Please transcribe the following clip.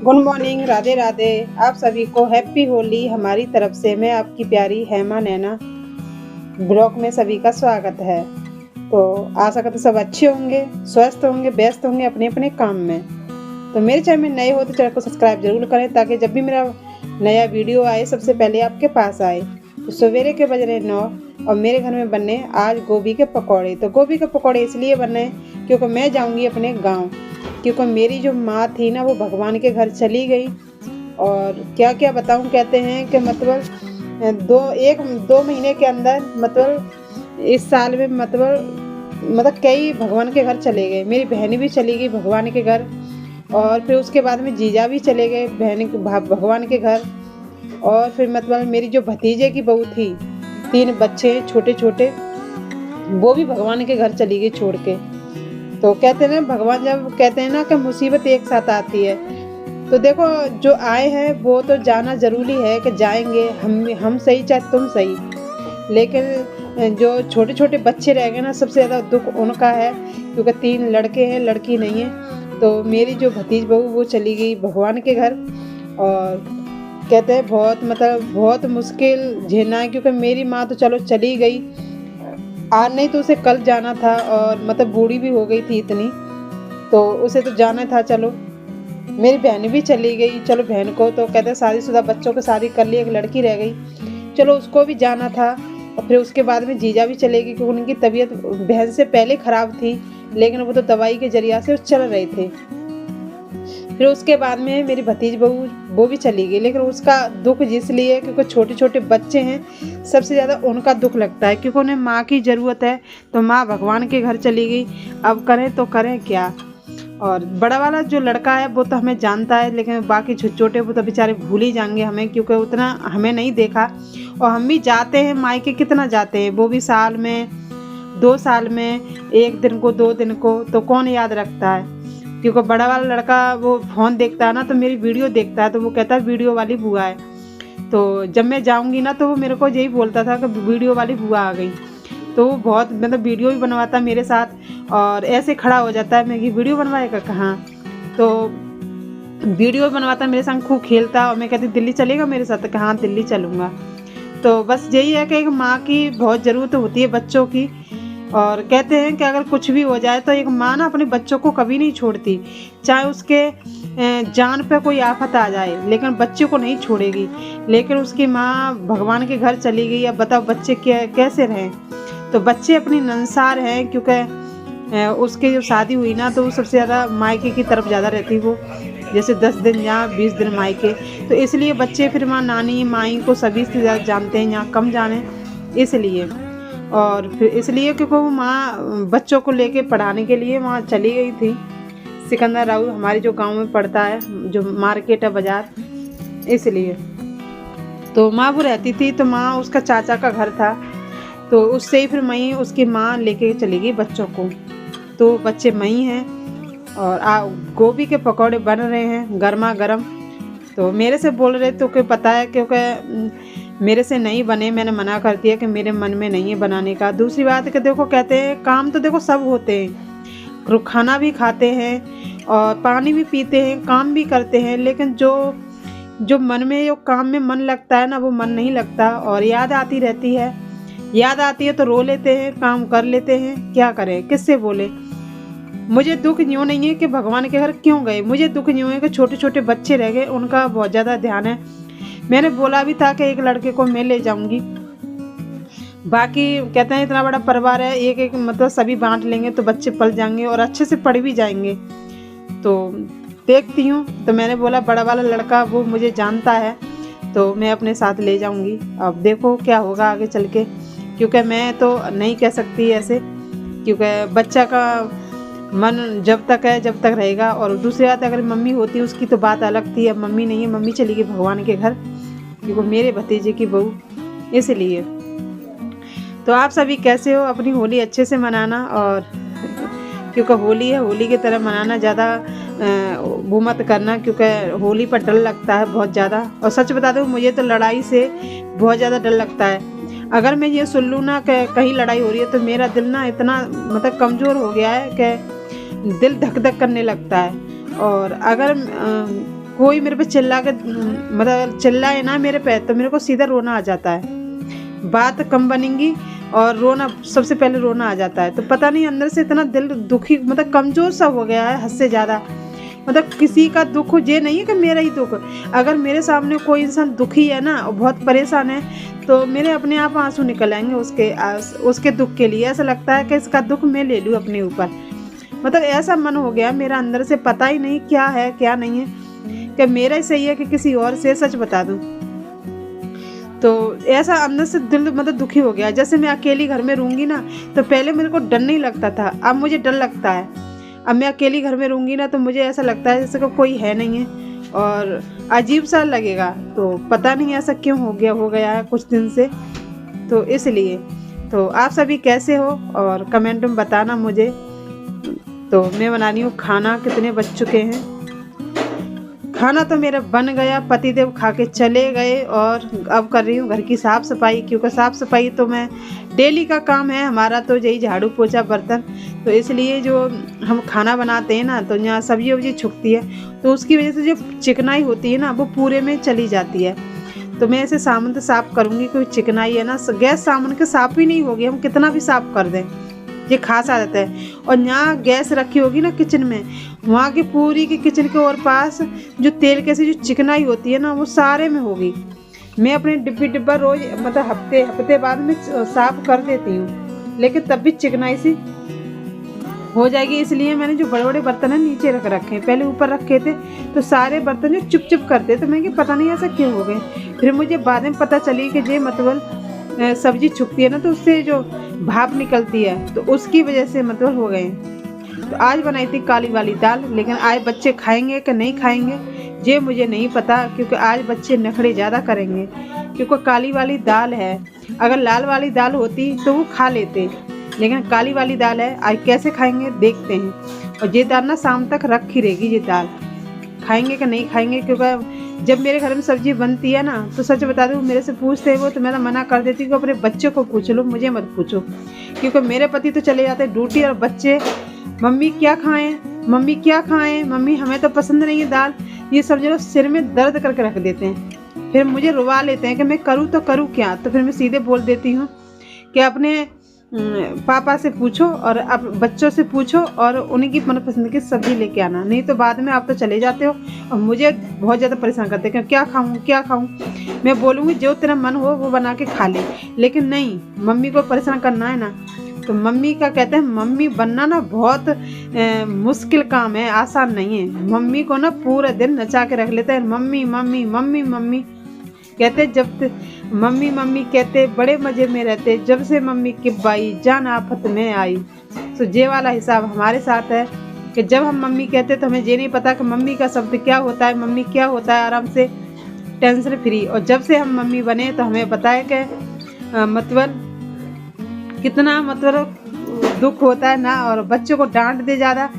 Good morning, Radhe Radhe. आप सभी को हैप्पी होली हमारी तरफ से। मैं आपकी प्यारी हेमा नैना ब्लॉग में सभी का स्वागत है। तो आशा करते सब अच्छे होंगे, स्वस्थ होंगे, व्यस्त होंगे अपने अपने काम में। तो मेरे चैनल में नए हो तो चैनल को सब्सक्राइब जरूर करें ताकि जब भी मेरा नया वीडियो आए सबसे पहले आपके पास आए। तो सवेरे के बज रहे 9 और मेरे घर में बनने आज गोभी के पकौड़े। तो गोभी के पकौड़े इसलिए बने क्योंकि मैं जाऊंगी अपने गांव, क्योंकि मेरी जो माँ थी ना वो भगवान के घर चली गई। और क्या क्या बताऊँ, कहते हैं कि मतलब दो महीने के अंदर मतलब इस साल में मतलब कई भगवान के घर चले गए। मेरी बहन भी चली गई भगवान के घर, और फिर उसके बाद में जीजा भी चले गए भगवान के घर। और फिर मतलब मेरी जो भतीजे की बहू थी, 3 बच्चे छोटे छोटे, वो भी भगवान के घर चली गई छोड़ के। तो कहते हैं ना, भगवान जब कहते हैं ना कि मुसीबत एक साथ आती है, तो देखो जो आए हैं वो तो जाना ज़रूरी है कि जाएंगे, हम सही चाहे तुम सही। लेकिन जो छोटे छोटे बच्चे रह गए ना, सबसे ज़्यादा दुख उनका है, क्योंकि 3 लड़के हैं, लड़की नहीं है। तो मेरी जो भतीज बहू वो चली गई भगवान के घर। और कहते हैं बहुत मुश्किल झेलना है, क्योंकि मेरी माँ तो चलो चली गई, आज नहीं तो उसे कल जाना था, और मतलब बूढ़ी भी हो गई थी इतनी, तो उसे तो जाना था। चलो मेरी बहन भी चली गई, चलो बहन को तो कहते हैं शादीशुदा बच्चों को शादी कर ली, एक लड़की रह गई, चलो उसको भी जाना था। और फिर उसके बाद में जीजा भी चले गए, क्योंकि उनकी तबीयत बहन से पहले ख़राब थी, लेकिन वो तो दवाई के जरिया से चल रहे थे। फिर उसके बाद में मेरी भतीज बहू वो भी चली गई, लेकिन उसका दुख इसलिए क्योंकि छोटे छोटे बच्चे हैं, सबसे ज़्यादा उनका दुख लगता है, क्योंकि उन्हें माँ की ज़रूरत है। तो माँ भगवान के घर चली गई, अब करें तो करें क्या। और बड़ा वाला जो लड़का है वो तो हमें जानता है, लेकिन बाकी छोटे वो तो बेचारे भूल ही जाएंगे हमें, क्योंकि उतना हमें नहीं देखा। और हम भी जाते हैं मायके, कितना जाते हैं, वो भी साल में 2 साल में 1 दिन को 2 दिन को, तो कौन याद रखता है। क्योंकि बड़ा वाला लड़का वो फ़ोन देखता है ना, तो मेरी वीडियो देखता है, तो वो कहता है वीडियो वाली बुआ है। तो जब मैं जाऊंगी ना तो वो मेरे को यही बोलता था कि वीडियो वाली बुआ आ गई। तो वो बहुत मतलब वीडियो भी बनवाता मेरे साथ, और ऐसे खड़ा हो जाता है, मैं कि वीडियो बनवाएगा कहाँ। तो वीडियो बनवाता मेरे संग, खूब खेलता, और मैं कहती दिल्ली चलेगा मेरे साथ, तो कहाँ दिल्ली चलूँगा। तो बस यही है कि एक माँ की बहुत ज़रूरत होती है बच्चों की। और कहते हैं कि अगर कुछ भी हो जाए तो एक माँ ना अपने बच्चों को कभी नहीं छोड़ती, चाहे उसके जान पे कोई आफत आ जाए, लेकिन बच्चे को नहीं छोड़ेगी। लेकिन उसकी माँ भगवान के घर चली गई, अब बताओ बच्चे कैसे रहें। तो बच्चे अपनी नंसार हैं, क्योंकि उसकी जो शादी हुई ना तो वो सबसे ज़्यादा मायके की तरफ ज़्यादा रहती, वो जैसे 10 दिन यहाँ 20 दिन मायके। तो इसलिए बच्चे फिर माँ नानी माई को सभी से ज़्यादा जानते हैं, यहाँ कम जाने इसलिए। और फिर इसलिए क्योंकि वो माँ बच्चों को लेके पढ़ाने के लिए वहाँ चली गई थी। सिकंदर राव हमारे जो गांव में पड़ता है, जो मार्केट है बाज़ार, इसलिए तो माँ वो रहती थी। तो माँ उसका चाचा का घर था, तो उससे ही फिर मई उसकी माँ लेके चली गई बच्चों को। तो बच्चे मई हैं, और गोभी के पकौड़े बन रहे हैं गर्मा गर्म। तो मेरे से बोल रहे तो कि पता है, क्योंकि मेरे से नहीं बने, मैंने मना कर दिया कि मेरे मन में नहीं है बनाने का। दूसरी बात है कि देखो कहते हैं काम तो देखो सब होते हैं, खाना भी खाते हैं और पानी भी पीते हैं, काम भी करते हैं, लेकिन जो मन में जो काम में मन लगता है ना, वो मन नहीं लगता। और याद आती रहती है, याद आती है तो रो लेते हैं, काम कर लेते हैं, क्या करें, किससे बोले। मुझे दुख यूँ नहीं है कि भगवान के घर क्यों गए, मुझे दुख यूँ है कि छोटे छोटे बच्चे रह गए, उनका बहुत ज़्यादा ध्यान है। मैंने बोला भी था कि एक लड़के को मैं ले जाऊंगी, बाकी कहते हैं इतना बड़ा परिवार है, एक एक मतलब सभी बांट लेंगे तो बच्चे पल जाएंगे और अच्छे से पढ़ भी जाएंगे। तो देखती हूँ। तो मैंने बोला बड़ा वाला लड़का वो मुझे जानता है, तो मैं अपने साथ ले जाऊंगी। अब देखो क्या होगा आगे चल के, क्योंकि मैं तो नहीं कह सकती ऐसे, क्योंकि बच्चा का मन जब तक है जब तक रहेगा। और दूसरी बात, अगर मम्मी होती उसकी तो बात अलग थी, अब मम्मी नहीं है, मम्मी चली गई भगवान के घर, क्योंकि मेरे भतीजे की बहू, इसलिए। तो आप सभी कैसे हो, अपनी होली अच्छे से मनाना, और क्योंकि होली है, होली की तरह मनाना, ज़्यादा वो मत करना, क्योंकि होली पर डर लगता है बहुत ज़्यादा। और सच बता दूँ, मुझे तो लड़ाई से बहुत ज़्यादा डर लगता है। अगर मैं ये सुन लूँ ना कि कहीं लड़ाई हो रही है, तो मेरा दिल ना इतना मतलब कमज़ोर हो गया है कि दिल धक धक करने लगता है। और अगर कोई मेरे पे चिल्ला के मतलब चिल्लाए ना मेरे पे, तो मेरे को सीधा रोना आ जाता है। बात कम बनेंगी और रोना, सबसे पहले रोना आ जाता है। तो पता नहीं अंदर से इतना दिल दुखी, मतलब कमज़ोर सा हो गया है हद से ज़्यादा। मतलब किसी का दुख ये नहीं है कि मेरा ही दुख, अगर मेरे सामने कोई इंसान दुखी है ना और बहुत परेशान है, तो मेरे अपने आप आंसू निकल आएंगे उसके दुख के लिए। ऐसा लगता है कि इसका दुख मैं ले लूँ अपने ऊपर। मतलब ऐसा मन हो गया मेरा अंदर से, पता ही नहीं क्या है क्या नहीं है, कि मेरा ही सही है कि किसी और से, सच बता दूं। तो ऐसा अंदर से दिल मतलब दुखी हो गया। जैसे मैं अकेली घर में रहूँगी ना, तो पहले मेरे को डर नहीं लगता था, अब मुझे डर लगता है। अब मैं अकेली घर में रहूँगी ना, तो मुझे ऐसा लगता है जैसे कोई है नहीं है और अजीब सा लगेगा। तो पता नहीं ऐसा क्यों हो गया है कुछ दिन से, तो इसलिए। तो आप सभी कैसे हो और कमेंट में बताना मुझे। तो मैं बना रही हूँ खाना, कितने बज चुके हैं। खाना तो मेरा बन गया, पतिदेव खा के चले गए और अब कर रही हूँ घर की साफ़ सफाई, क्योंकि साफ़ सफाई तो मैं डेली का काम है हमारा, तो यही झाड़ू पोछा बर्तन। तो इसलिए जो हम खाना बनाते हैं ना, तो यहाँ सब्जी वब्जी छुकती है, तो उसकी वजह से जो चिकनाई होती है ना, वो पूरे में चली जाती है। तो मैं ऐसे सामान तो साफ़ करूँगी, कोई चिकनाई है ना, गैस सामान के साफ़ ही नहीं होगी, हम कितना भी साफ़ कर दें ये खास आ जाता है। और यहाँ गैस रखी होगी ना किचन में, वहाँ की पूरी की किचन के और पास जो तेल कैसे जो चिकनाई होती है ना, वो सारे में होगी। मैं अपने डिब्बा रोज मतलब हफ्ते बाद में साफ कर देती हूँ, लेकिन तब भी चिकनाई सी हो जाएगी। इसलिए मैंने जो बड़े बड़े बर्तन है नीचे रख रखे हैं, पहले ऊपर रखे थे तो सारे बर्तन जो चुप करते, तो मैं कि पता नहीं ऐसा क्यों हो गए। फिर मुझे बाद में पता चली कि ये मतलब सब्जी छुकती है ना, तो उससे जो भाप निकलती है, तो उसकी वजह से मतलब हो गए। तो आज बनाई थी काली वाली दाल, लेकिन आज बच्चे खाएंगे कि नहीं खाएंगे ये मुझे नहीं पता, क्योंकि आज बच्चे नखरे ज़्यादा करेंगे। क्योंकि काली वाली दाल है, अगर लाल वाली दाल होती तो वो खा लेते, लेकिन काली वाली दाल है, आज कैसे खाएंगे देखते हैं। और ये दाल ना शाम तक रखी रहेगी, ये दाल खाएंगे कि नहीं खाएंगे। क्योंकि जब मेरे घर में सब्जी बनती है ना, तो सच बता दूँ मेरे से पूछते हैं वो, तो मैं तो मना कर देती हूँ कि अपने बच्चों को पूछ लो, मुझे मत पूछो। क्योंकि मेरे पति तो चले जाते हैं ड्यूटी, और बच्चे मम्मी क्या खाएं, मम्मी क्या खाएं, मम्मी हमें तो पसंद नहीं है दाल, ये सब जो सिर में दर्द करके रख देते हैं। फिर मुझे रुवा लेते हैं कि मैं करूँ तो करूँ क्या। तो फिर मैं सीधे बोल देती हूँ कि अपने पापा से पूछो और अब बच्चों से पूछो और उन्हीं की मनपसंद की सब्जी लेके आना, नहीं तो बाद में आप तो चले जाते हो और मुझे बहुत ज़्यादा परेशान करते हैं कि क्या खाऊं क्या खाऊं। मैं बोलूँगी जो तेरा मन हो वो बना के खा ले, लेकिन नहीं, मम्मी को परेशान करना है ना। तो मम्मी का कहते हैं, मम्मी बनना ना बहुत मुश्किल काम है, आसान नहीं है। मम्मी को ना पूरा दिन नचा के रख लेते हैं, मम्मी मम्मी मम्मी मम्मी कहते। जब मम्मी मम्मी कहते बड़े मज़े में रहते, जब से मम्मी की बाई जान आफत में आई। तो ये वाला हिसाब हमारे साथ है कि जब हम मम्मी कहते तो हमें ये नहीं पता कि मम्मी का शब्द क्या होता है, मम्मी क्या होता है, आराम से टेंशन फ्री। और जब से हम मम्मी बने तो हमें पता है कि मतलब कितना मतलब दुख होता है ना, और बच्चों को डांट दे ज़्यादा